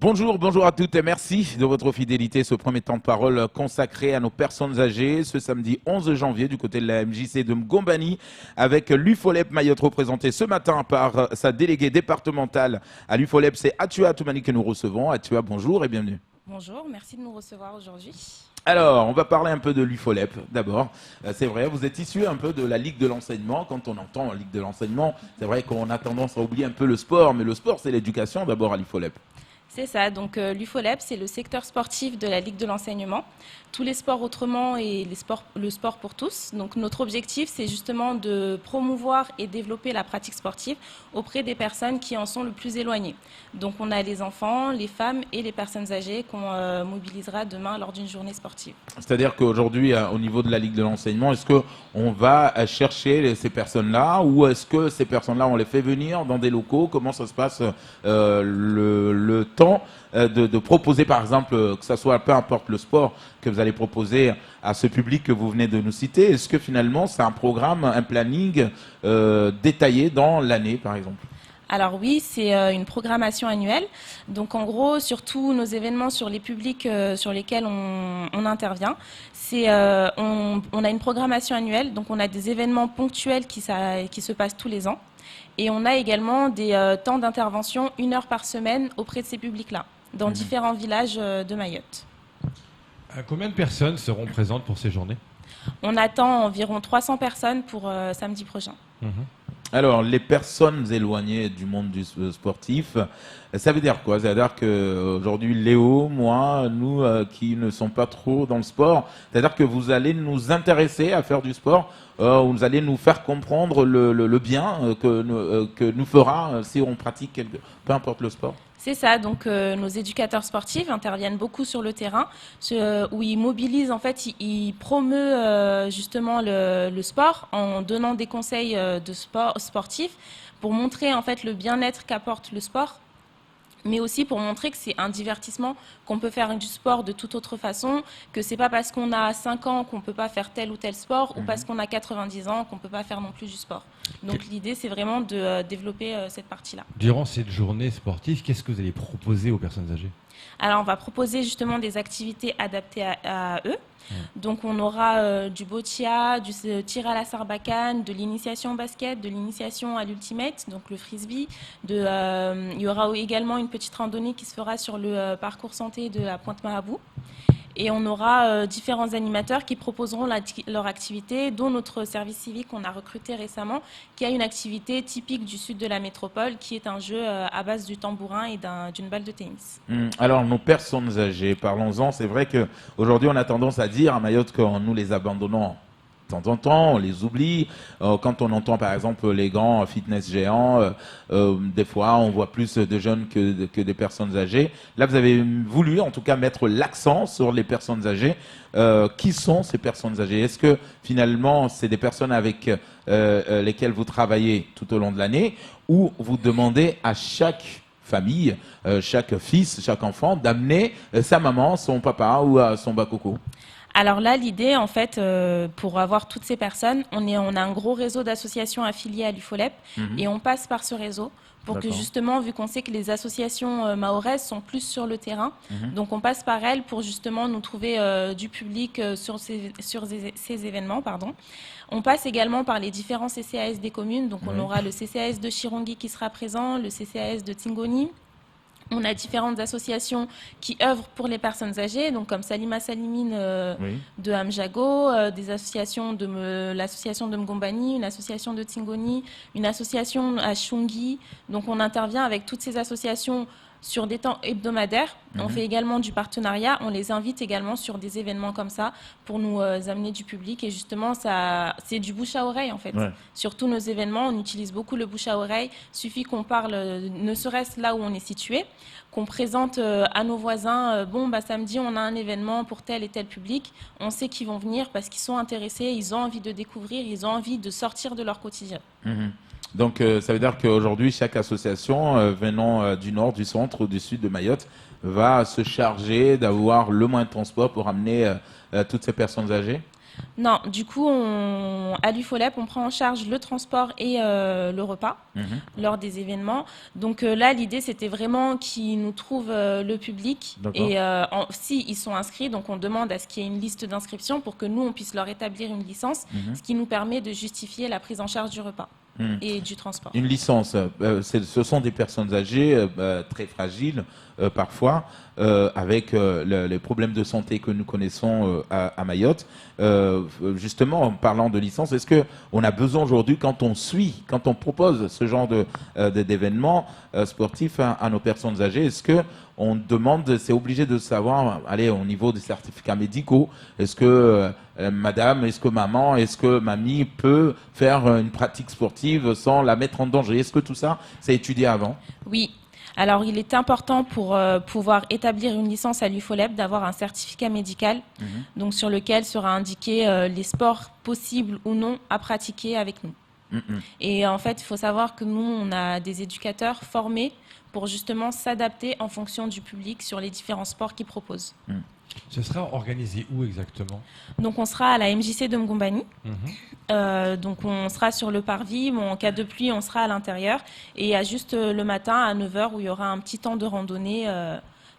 Bonjour à toutes et merci de votre fidélité. Ce premier temps de parole consacré à nos personnes âgées ce samedi 11 janvier du côté de la MJC de Mgombani avec l'UFOLEP Mayotte représenté ce matin par sa déléguée départementale à l'UFOLEP. C'est Atua Toumani que nous recevons. Atua, bonjour et bienvenue. Bonjour, merci de nous recevoir aujourd'hui. Alors, on va parler un peu de l'UFOLEP d'abord. C'est vrai, vous êtes issu un peu de la Ligue de l'enseignement. Quand on entend la Ligue de l'enseignement, c'est vrai qu'on a tendance à oublier un peu le sport, mais le sport c'est l'éducation d'abord à l'UFOLEP. C'est ça, donc l'UFOLEP, c'est le secteur sportif de la Ligue de l'enseignement. Tous les sports autrement et le sport pour tous. Donc notre objectif, c'est justement de promouvoir et développer la pratique sportive auprès des personnes qui en sont le plus éloignées. Donc on a les enfants, les femmes et les personnes âgées qu'on mobilisera demain lors d'une journée sportive. C'est-à-dire qu'aujourd'hui, au niveau de la Ligue de l'enseignement, est-ce qu'on va chercher ces personnes-là ou est-ce que ces personnes-là, on les fait venir dans des locaux? Comment ça se passe le temps de proposer, par exemple, que ça soit peu importe le sport que vous allez proposer à ce public que vous venez de nous citer? Est-ce que finalement, c'est un programme, un planning détaillé dans l'année, par exemple? Alors oui, c'est une programmation annuelle. Donc en gros, sur tous nos événements, sur les publics sur lesquels on intervient, on a une programmation annuelle. Donc on a des événements ponctuels qui se passent tous les ans. Et on a également des temps d'intervention, 1 heure par semaine auprès de ces publics-là, dans différents villages de Mayotte. Combien de personnes seront présentes pour ces journées? On attend environ 300 personnes pour samedi prochain. Alors, les personnes éloignées du monde du sportif, ça veut dire quoi? Ça veut dire qu'aujourd'hui, Léo, moi, nous qui ne sommes pas trop dans le sport, c'est-à-dire que vous allez nous intéresser à faire du sport, vous allez nous faire comprendre le bien que nous fera si on pratique peu importe le sport. C'est ça, donc nos éducateurs sportifs interviennent beaucoup sur le terrain, où ils mobilisent, en fait, ils promeuvent justement le sport en donnant des conseils de sport sportifs pour montrer en fait le bien-être qu'apporte le sport, mais aussi pour montrer que c'est un divertissement, qu'on peut faire du sport de toute autre façon, que c'est pas parce qu'on a 5 ans qu'on peut pas faire tel ou tel sport, ou parce qu'on a 90 ans qu'on peut pas faire non plus du sport. Donc l'idée, c'est vraiment de développer cette partie-là. Durant cette journée sportive, qu'est-ce que vous allez proposer aux personnes âgées? Alors, on va proposer justement des activités adaptées à eux. Donc, on aura du boccia, du tir à la sarbacane, de l'initiation au basket, de l'initiation à l'ultimate, donc le frisbee. Il y aura également une petite randonnée qui se fera sur le parcours santé de la Pointe-Marabout. Et on aura différents animateurs qui proposeront leur activité, dont notre service civique qu'on a recruté récemment, qui a une activité typique du sud de la métropole, qui est un jeu à base du tambourin et d'une balle de tennis. Alors, nos personnes âgées, parlons-en. C'est vrai qu'aujourd'hui, on a tendance à dire à Mayotte que nous les abandonnons de temps en temps, on les oublie. Quand on entend par exemple les grands fitness géants, des fois on voit plus de jeunes que des personnes âgées. Là, vous avez voulu en tout cas mettre l'accent sur les personnes âgées. Qui sont ces personnes âgées? Est-ce que finalement c'est des personnes avec lesquelles vous travaillez tout au long de l'année, ou vous demandez à chaque famille, chaque fils, chaque enfant d'amener sa maman, son papa ou son bakoko? Alors là, l'idée, en fait, pour avoir toutes ces personnes, on a un gros réseau d'associations affiliées à l'UFOLEP et on passe par ce réseau pour que justement, vu qu'on sait que les associations mahoraises sont plus sur le terrain, donc on passe par elles pour justement nous trouver du public sur ces événements. On passe également par les différents CCAS des communes, donc on aura le CCAS de Chirongi qui sera présent, le CCAS de Tingoni. On a différentes associations qui œuvrent pour les personnes âgées, donc comme Salima Salimine de Amjago, des associations l'association de Mgombani, une association de Tingoni, une association à Chungi. Donc on intervient avec toutes ces associations sur des temps hebdomadaires. On fait également du partenariat. On les invite également sur des événements comme ça pour nous amener du public. Et justement, c'est du bouche à oreille en fait. Sur tous nos événements, on utilise beaucoup le bouche à oreille. Il suffit qu'on parle, ne serait-ce là où on est situé, qu'on présente à nos voisins, samedi, on a un événement pour tel et tel public. On sait qu'ils vont venir parce qu'ils sont intéressés, ils ont envie de découvrir, ils ont envie de sortir de leur quotidien. Donc, ça veut dire qu'aujourd'hui, chaque association venant du nord, du centre ou du sud de Mayotte va se charger d'avoir le moyen de transport pour amener toutes ces personnes âgées? Non, du coup, à l'UFOLEP, on prend en charge le transport et le repas lors des événements. Donc là, l'idée, c'était vraiment qu'ils nous trouvent le public. D'accord. Et si ils sont inscrits, donc on demande à ce qu'il y ait une liste d'inscription pour que nous, on puisse leur établir une licence, ce qui nous permet de justifier la prise en charge du repas et du transport. Une licence, ce sont des personnes âgées, très fragiles parfois, avec les problèmes de santé que nous connaissons à Mayotte. Justement, en parlant de licence, est-ce qu'on a besoin aujourd'hui, quand on propose ce genre d'événements sportifs à nos personnes âgées, est-ce qu'on demande, c'est obligé de savoir, allez, au niveau des certificats médicaux, est-ce que madame, est-ce que maman, est-ce que mamie peut faire une pratique sportive sans la mettre en danger? Est-ce que tout ça, c'est étudié avant? Oui. Alors, il est important pour pouvoir établir une licence à l'UFOLEP d'avoir un certificat médical, donc sur lequel sera indiqué les sports possibles ou non à pratiquer avec nous. Et en fait, il faut savoir que nous, on a des éducateurs formés pour justement s'adapter en fonction du public sur les différents sports qu'ils proposent. Ce sera organisé où exactement? Donc on sera à la MJC de Mgombani. Donc on sera sur le parvis. Bon, en cas de pluie, on sera à l'intérieur. Et il y a juste le matin à 9h où il y aura un petit temps de randonnée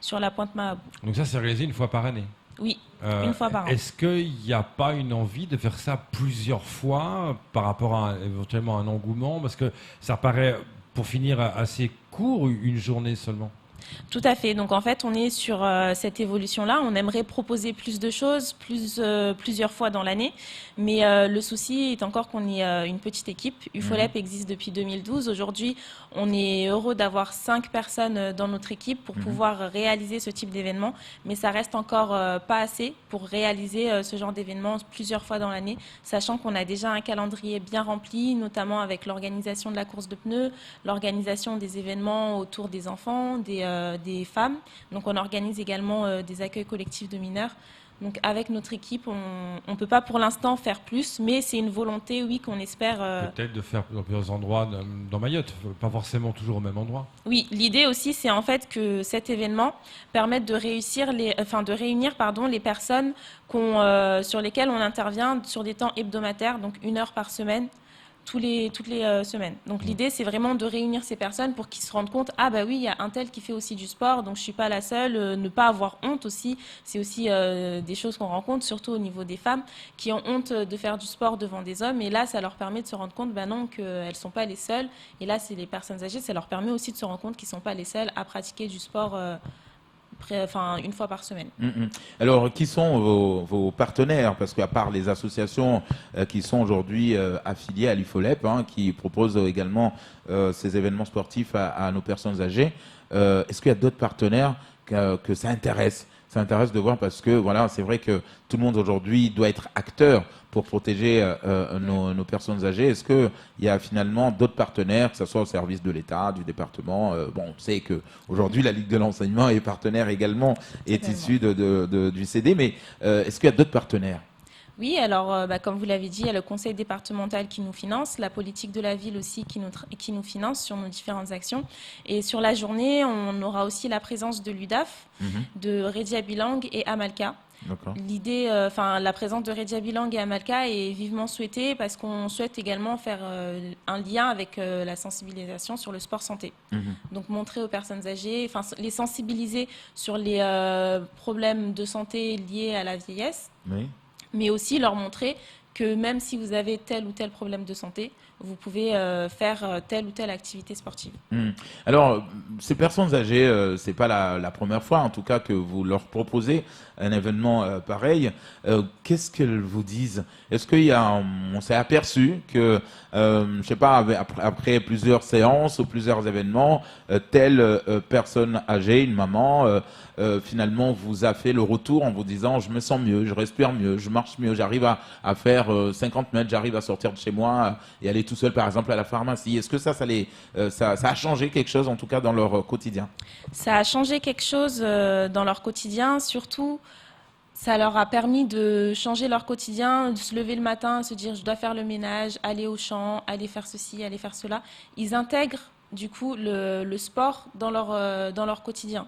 sur la pointe Mahabou. Donc ça, c'est réalisé une fois par année? Oui, une fois par an. Est-ce qu'il n'y a pas une envie de faire ça plusieurs fois par rapport à éventuellement un engouement? Parce que ça paraît, pour finir, assez court, une journée seulement. Tout à fait. Donc en fait, on est sur cette évolution-là. On aimerait proposer plus de choses, plusieurs fois dans l'année. Mais le souci est encore qu'on est une petite équipe. UFOLEP existe depuis 2012. Aujourd'hui, on est heureux d'avoir 5 personnes dans notre équipe pour pouvoir réaliser ce type d'événement. Mais ça reste encore pas assez pour réaliser ce genre d'événement plusieurs fois dans l'année, sachant qu'on a déjà un calendrier bien rempli, notamment avec l'organisation de la course de pneus, l'organisation des événements autour des enfants, des femmes. Donc on organise également des accueils collectifs de mineurs. Donc avec notre équipe, on ne peut pas pour l'instant faire plus, mais c'est une volonté, oui, qu'on espère... Peut-être de faire dans plusieurs endroits dans Mayotte, pas forcément toujours au même endroit. Oui, l'idée aussi, c'est en fait que cet événement permette de réunir les personnes sur lesquelles on intervient sur des temps hebdomadaires, donc 1 heure par semaine, toutes les semaines. Donc l'idée, c'est vraiment de réunir ces personnes pour qu'ils se rendent compte, ah bah oui, il y a un tel qui fait aussi du sport, donc je suis pas la seule. Ne pas avoir honte aussi, c'est aussi des choses qu'on rencontre, surtout au niveau des femmes, qui ont honte de faire du sport devant des hommes. Et là, ça leur permet de se rendre compte, non, qu'elles sont pas les seules. Et là, c'est les personnes âgées, ça leur permet aussi de se rendre compte qu'ils sont pas les seules à pratiquer du sport. 1 fois par semaine. Alors, qui sont vos partenaires? Parce qu'à part les associations qui sont aujourd'hui affiliées à l'UFOLEP, qui proposent également ces événements sportifs à nos personnes âgées, est-ce qu'il y a d'autres partenaires que ça intéresse? Ça intéresse de voir, parce que voilà, c'est vrai que tout le monde aujourd'hui doit être acteur pour protéger nos personnes âgées. Est-ce qu'il y a finalement d'autres partenaires, que ce soit au service de l'État, du département? On sait qu'aujourd'hui, la Ligue de l'enseignement est partenaire également, est issue du CD, mais est-ce qu'il y a d'autres partenaires? Oui, alors comme vous l'avez dit, il y a le conseil départemental qui nous finance, la politique de la ville aussi qui nous finance sur nos différentes actions. Et sur la journée, on aura aussi la présence de l'UDAF, de Redia Bilang et Amalka. L'idée, la présence de Redia Bilang et Amalka est vivement souhaitée parce qu'on souhaite également faire un lien avec la sensibilisation sur le sport santé. Donc montrer aux personnes âgées, les sensibiliser sur les problèmes de santé liés à la vieillesse. Oui. Mais aussi leur montrer que même si vous avez tel ou tel problème de santé, vous pouvez faire telle ou telle activité sportive. Alors, ces personnes âgées, c'est pas la première fois, en tout cas, que vous leur proposez un événement pareil. Qu'est-ce qu'elles vous disent? Est-ce on s'est aperçu que, je sais pas, après plusieurs séances ou plusieurs événements, telle personne âgée, une maman, finalement vous a fait le retour en vous disant: je me sens mieux, je respire mieux, je marche mieux, j'arrive à faire 50 mètres, j'arrive à sortir de chez moi et aller tout seul par exemple à la pharmacie. Est-ce que ça a changé quelque chose en tout cas dans leur quotidien? Ça a changé quelque chose dans leur quotidien, surtout ça leur a permis de changer leur quotidien, de se lever le matin, se dire je dois faire le ménage, aller au champ, aller faire ceci, aller faire cela. Ils intègrent du coup le sport dans leur quotidien.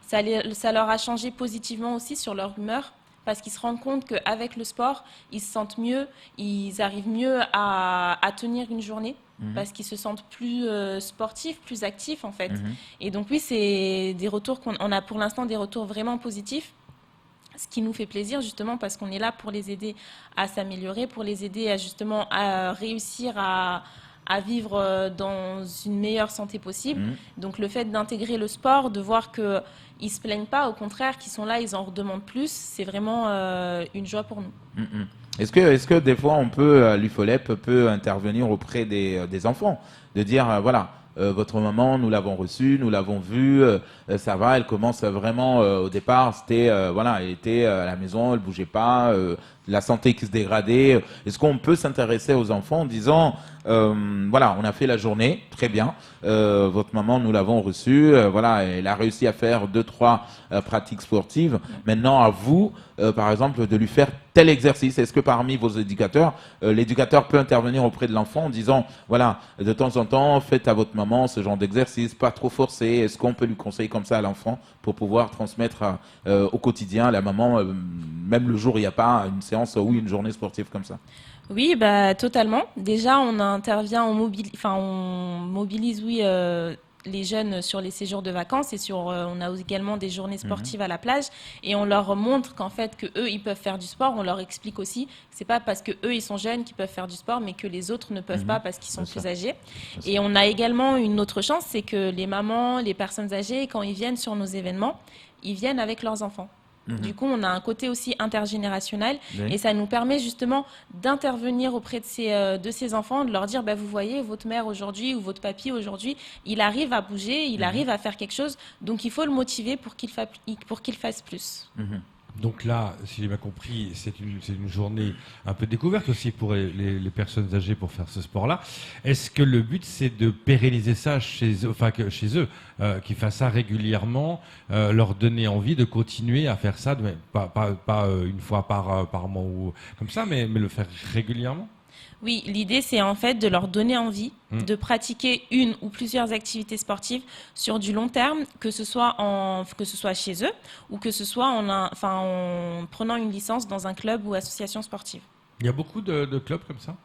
Ça leur a changé positivement aussi sur leur humeur, parce qu'ils se rendent compte qu'avec le sport, ils se sentent mieux, ils arrivent mieux à tenir une journée. Parce qu'ils se sentent plus sportifs, plus actifs en fait. Et donc oui, c'est des retours on a pour l'instant des retours vraiment positifs. Ce qui nous fait plaisir justement parce qu'on est là pour les aider à s'améliorer, pour les aider à justement à réussir à vivre dans une meilleure santé possible. Donc le fait d'intégrer le sport, de voir qu'ils ne se plaignent pas, au contraire, qu'ils sont là, ils en redemandent plus, c'est vraiment une joie pour nous. Est-ce que des fois l'UFOLEP peut intervenir auprès des enfants, de dire voilà, votre maman, nous l'avons reçue, nous l'avons vue, ça va, elle commence vraiment au départ, voilà, elle était à la maison, elle bougeait pas, la santé qui se dégradait. Est-ce qu'on peut s'intéresser aux enfants en disant voilà, on a fait la journée, très bien, votre maman, nous l'avons reçue, voilà, elle a réussi à faire 2-3 pratiques sportives. Maintenant, à vous, par exemple, de lui faire tel exercice. Est-ce que parmi vos éducateurs, l'éducateur peut intervenir auprès de l'enfant en disant, voilà, de temps en temps, faites à votre maman ce genre d'exercice, pas trop forcé. Est-ce qu'on peut lui conseiller comme ça à l'enfant pour pouvoir transmettre au quotidien à la maman, même le jour où il n'y a pas une séance ou une journée sportive comme ça? Oui, bah, totalement. Déjà, on intervient, on mobilise, oui, les jeunes sur les séjours de vacances et on a également des journées sportives à la plage et on leur montre qu'en fait que eux ils peuvent faire du sport. On leur explique aussi que c'est pas parce que eux ils sont jeunes qu'ils peuvent faire du sport, mais que les autres ne peuvent pas parce qu'ils sont plus âgés. Et on a également une autre chance, c'est que les mamans, les personnes âgées, quand ils viennent sur nos événements, ils viennent avec leurs enfants. Du coup, on a un côté aussi intergénérationnel et ça nous permet justement d'intervenir auprès de ces enfants, de leur dire, bah, vous voyez, votre mère aujourd'hui ou votre papy aujourd'hui, il arrive à bouger, il arrive à faire quelque chose, donc il faut le motiver pour qu'il fasse plus. Donc là, si j'ai bien compris, c'est une journée un peu découverte aussi pour les personnes âgées pour faire ce sport-là. Est-ce que le but, c'est de pérenniser ça chez eux, qu'ils fassent ça régulièrement, leur donner envie de continuer à faire ça, mais pas une fois par mois ou comme ça, mais le faire régulièrement? Oui, l'idée, c'est en fait de leur donner envie de pratiquer une ou plusieurs activités sportives sur du long terme, que ce soit chez eux ou que ce soit en prenant une licence dans un club ou association sportive. Il y a beaucoup de clubs comme ça?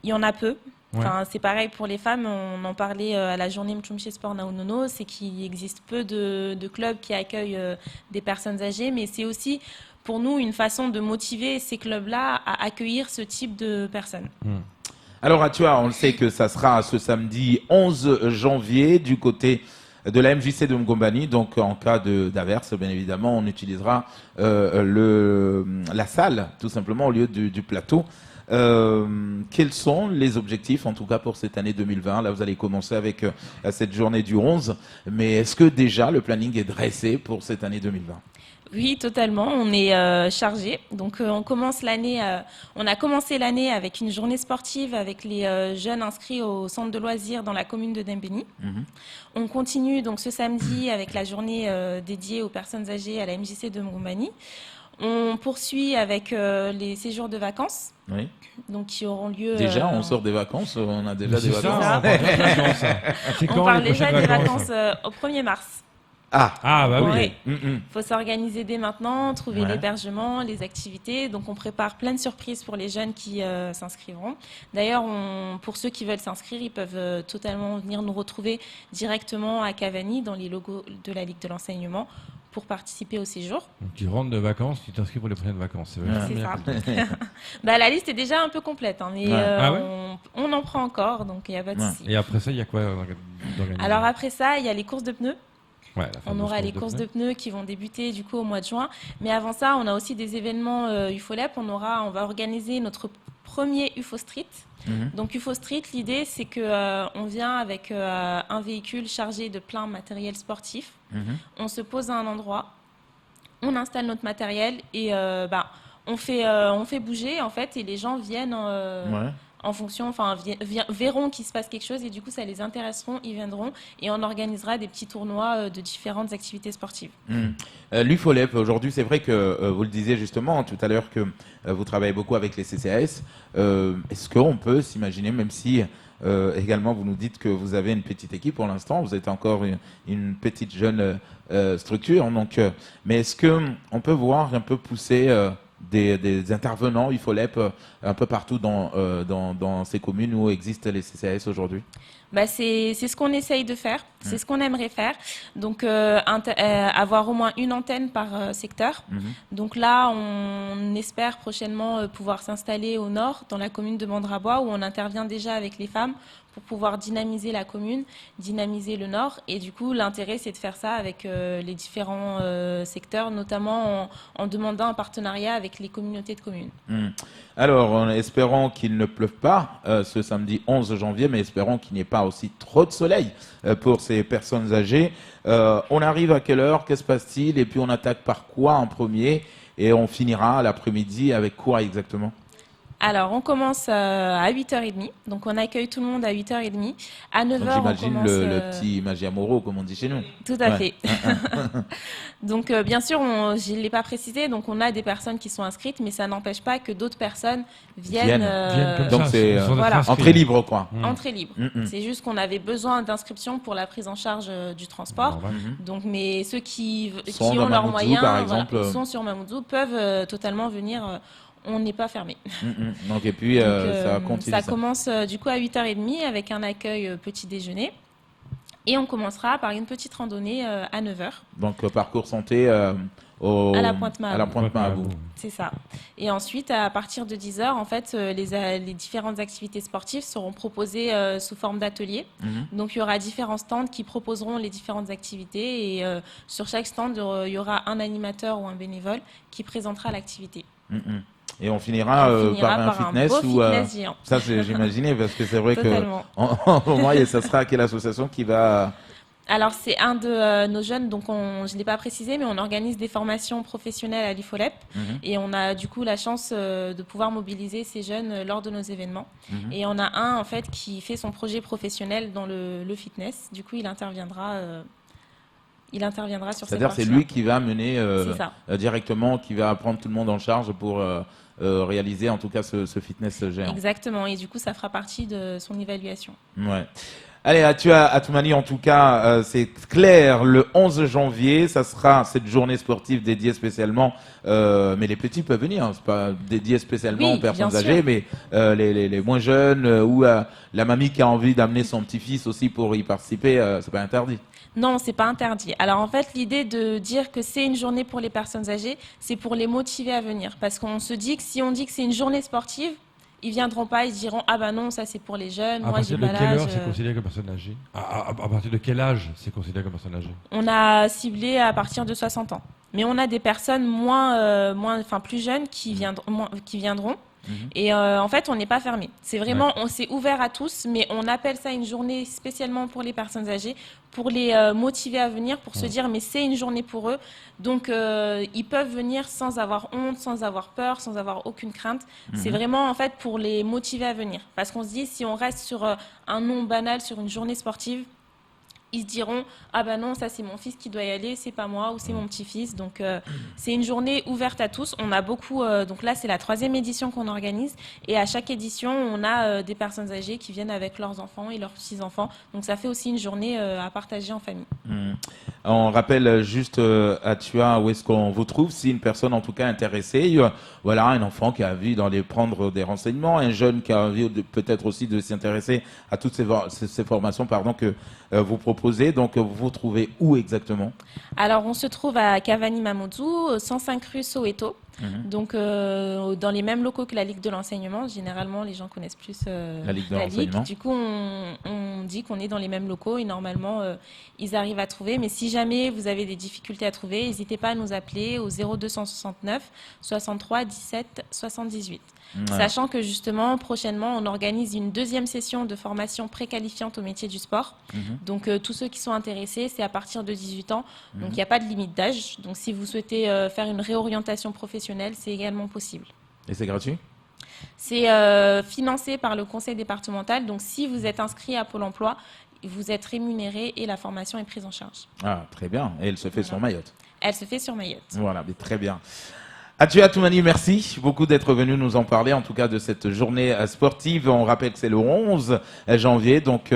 Il y en a peu. Ouais. C'est pareil pour les femmes, on en parlait à la journée Mchumchi Sport Naonono, c'est qu'il existe peu de clubs qui accueillent des personnes âgées, mais c'est aussi pour nous une façon de motiver ces clubs-là à accueillir ce type de personnes. Alors, Atua, on le sait que ça sera ce samedi 11 janvier du côté de la MJC de Mgombani. Donc, en cas d'averse, bien évidemment, on utilisera la salle, tout simplement, au lieu du plateau. Quels sont les objectifs, en tout cas pour cette année 2020? Là, vous allez commencer avec cette journée du 11. Mais est-ce que déjà le planning est dressé pour cette année 2020? Oui, totalement. On est chargé. Donc, on a commencé l'année avec une journée sportive avec les jeunes inscrits au centre de loisirs dans la commune de Dembéni. On continue donc ce samedi avec la journée dédiée aux personnes âgées à la MJC de Mgombani. On poursuit avec les séjours de vacances. Oui. Donc, qui auront lieu. Déjà, on sort des vacances, on a déjà des vacances. On parle déjà des vacances au 1er mars. Ah bah oui. Il faut s'organiser dès maintenant, trouver l'hébergement, les activités. Donc on prépare plein de surprises pour les jeunes qui s'inscriveront. D'ailleurs, pour ceux qui veulent s'inscrire, ils peuvent totalement venir nous retrouver directement à Cavani dans les locaux de la Ligue de l'enseignement pour participer au séjour. Donc tu rentres de vacances, tu t'inscris pour les prochaines vacances. C'est ça. La liste est déjà un peu complète, hein, mais on en prend encore, donc il n'y a pas de souci. Et après ça, il y a quoi d'organisé? Alors après ça, il y a les courses de pneus. Ouais, on aura les courses de pneus qui vont débuter du coup au mois de juin. Mais avant ça, on a aussi des événements UFOLEP. On va organiser notre premier UFO Street. Donc UFO Street, l'idée c'est que on vient avec un véhicule chargé de plein matériel sportif. On se pose à un endroit, on installe notre matériel et on fait bouger en fait et les gens viennent en fonction, verront qu'il se passe quelque chose et du coup, ça les intéresseront, ils viendront et on organisera des petits tournois de différentes activités sportives. L'UFOLEP, aujourd'hui, c'est vrai que vous le disiez justement tout à l'heure que vous travaillez beaucoup avec les CCAS. Est-ce qu'on peut s'imaginer, même si également vous nous dites que vous avez une petite équipe pour l'instant, vous êtes encore une petite jeune structure, donc, mais est-ce qu'on peut voir un peu pousser des intervenants UFOLEP un peu partout dans ces communes où existent les CCAS aujourd'hui? C'est ce qu'on essaye de faire, c'est ce qu'on aimerait faire. Donc, avoir au moins une antenne par secteur. Donc là, on espère prochainement pouvoir s'installer au nord, dans la commune de Mandrabois, où on intervient déjà avec les femmes pour pouvoir dynamiser la commune, dynamiser le nord. Et du coup, l'intérêt, c'est de faire ça avec les différents secteurs, notamment en demandant un partenariat avec les communautés de communes. Alors, en espérant qu'il ne pleuve pas ce samedi 11 janvier, mais espérons qu'il n'y ait pas aussi trop de soleil pour ces personnes âgées. On arrive à quelle heure? Que se passe-t-il? Et puis, on attaque par quoi en premier? Et on finira l'après-midi avec quoi exactement? Alors, on commence à 8h30. Donc, on accueille tout le monde à 8h30. À 9h, donc, j'imagine on commence... le petit Magia Moro, comme on dit chez nous. Tout à fait. Donc, bien sûr, je ne l'ai pas précisé, donc on a des personnes qui sont inscrites, mais ça n'empêche pas que d'autres personnes viennent donc, c'est entrée libre, quoi. Entrée libre. C'est juste qu'on avait besoin d'inscription pour la prise en charge du transport. Donc, mais ceux qui ont leurs moyens, par exemple, sont sur Mamoudzou, peuvent totalement venir... on n'est pas fermé. Donc, et puis, ça continue. Ça commence du coup à 8h30 avec un accueil petit déjeuner. Et on commencera par une petite randonnée à 9h. Donc, parcours santé à la Pointe-Mahabou. C'est ça. Et ensuite, à partir de 10h, en fait, les différentes activités sportives seront proposées sous forme d'ateliers. Donc, il y aura différents stands qui proposeront les différentes activités. Et sur chaque stand, il y aura un animateur ou un bénévole qui présentera l'activité. Et on finira par un fitness un beau fitness géant. Ça, j'imaginais, parce que c'est vrai que moi, ça sera quelle association qui va... Alors, c'est un de nos jeunes, donc je ne l'ai pas précisé, mais on organise des formations professionnelles à l'IFOLEP. Et on a du coup la chance de pouvoir mobiliser ces jeunes lors de nos événements. Et on a un, en fait, qui fait son projet professionnel dans le fitness. Du coup, il interviendra sur cette partie. C'est-à-dire c'est lui qui va mener directement, qui va prendre tout le monde en charge pour réaliser en tout cas ce fitness géant. Exactement, et du coup ça fera partie de son évaluation. Ouais. Allez, Atoumani, en tout cas, c'est clair, le 11 janvier, ça sera cette journée sportive dédiée spécialement, mais les petits peuvent venir, c'est pas dédié spécialement aux personnes âgées, mais les moins jeunes ou la mamie qui a envie d'amener son petit-fils aussi pour y participer, c'est pas interdit. Non, c'est pas interdit. Alors en fait, l'idée de dire que c'est une journée pour les personnes âgées, c'est pour les motiver à venir. Parce qu'on se dit que si on dit que c'est une journée sportive, ils viendront pas, ils diront ah bah non, ça c'est pour les jeunes. À partir de quelle heure c'est considéré comme personne âgée? À partir de quel âge c'est considéré comme personne âgée? On a ciblé à partir de 60 ans. Mais on a des personnes plus jeunes qui viendront. Et en fait, on n'est pas fermé. C'est vraiment, on s'est ouvert à tous, mais on appelle ça une journée spécialement pour les personnes âgées, pour les motiver à venir, pour se dire, mais c'est une journée pour eux. Donc, ils peuvent venir sans avoir honte, sans avoir peur, sans avoir aucune crainte. C'est vraiment, en fait, pour les motiver à venir. Parce qu'on se dit, si on reste sur un nom banal, sur une journée sportive, ils se diront ah ben non, ça c'est mon fils qui doit y aller, c'est pas moi ou c'est mon petit-fils. Donc c'est une journée ouverte à tous. On a beaucoup donc là c'est la 3e édition qu'on organise et à chaque édition on a des personnes âgées qui viennent avec leurs enfants et leurs petits-enfants. Donc ça fait aussi une journée à partager en famille. On rappelle juste à Tua où est-ce qu'on vous trouve si une personne en tout cas intéressée, voilà, un enfant qui a envie d'aller prendre des renseignements, un jeune qui a envie peut-être aussi de s'intéresser à toutes ces formations que vous proposez. Donc vous vous trouvez où exactement? Alors on se trouve à Cavani Mamoudzou, 105 rue Soweto. Donc dans les mêmes locaux que la Ligue de l'enseignement. Généralement les gens connaissent plus la Ligue de l'enseignement. Du coup on dit qu'on est dans les mêmes locaux et normalement ils arrivent à trouver. Mais si jamais vous avez des difficultés à trouver, n'hésitez pas à nous appeler au 0269 63 17 78. Sachant que justement prochainement on organise une 2e session de formation préqualifiante au métier du sport. Donc tous ceux qui sont intéressés, c'est à partir de 18 ans. Donc il n'y a pas de limite d'âge. Donc si vous souhaitez faire une réorientation professionnelle, c'est également possible. Et c'est gratuit? C'est financé par le conseil départemental. Donc, si vous êtes inscrit à Pôle emploi, vous êtes rémunéré et la formation est prise en charge. Ah, très bien. Et elle se fait sur Mayotte. Elle se fait sur Mayotte. Voilà, mais très bien. Adjoa Toumani, merci beaucoup d'être venu nous en parler, en tout cas de cette journée sportive. On rappelle que c'est le 11 janvier, donc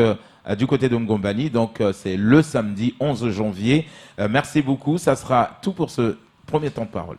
du côté de Mgombani, donc c'est le samedi 11 janvier. Merci beaucoup, ça sera tout pour ce premier temps de parole.